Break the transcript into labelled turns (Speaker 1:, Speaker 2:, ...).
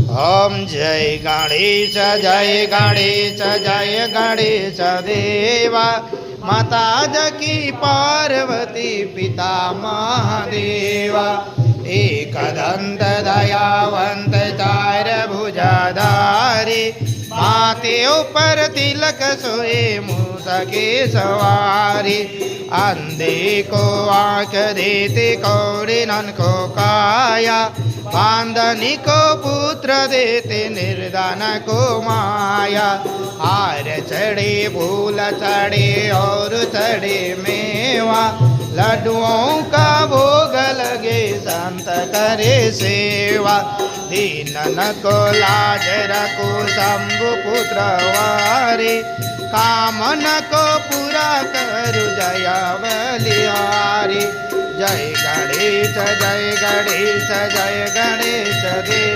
Speaker 1: ओम जय गणेश जय गणेश जय गणेश देवा। माता जकी पार्वती पिता महादेवा। एकदंत दयावंत चार भुजाधारी। माथे ऊपर तिलक सोए मूसके सवारी। अंधे को आँख देते कौड़िनन को काया। बांधनी को पुत्र देते निर्धन को माया। हार चढ़े फूल चढ़े और चढ़े मेवा। लड्डुओं का भोग लगे संत करे सेवा। दीनन को लाज रखो शंभु पुत्र वारे। कामन को पूरा करु जय बलिहारी। जय गणेश जय गणेश जय गणेश देव।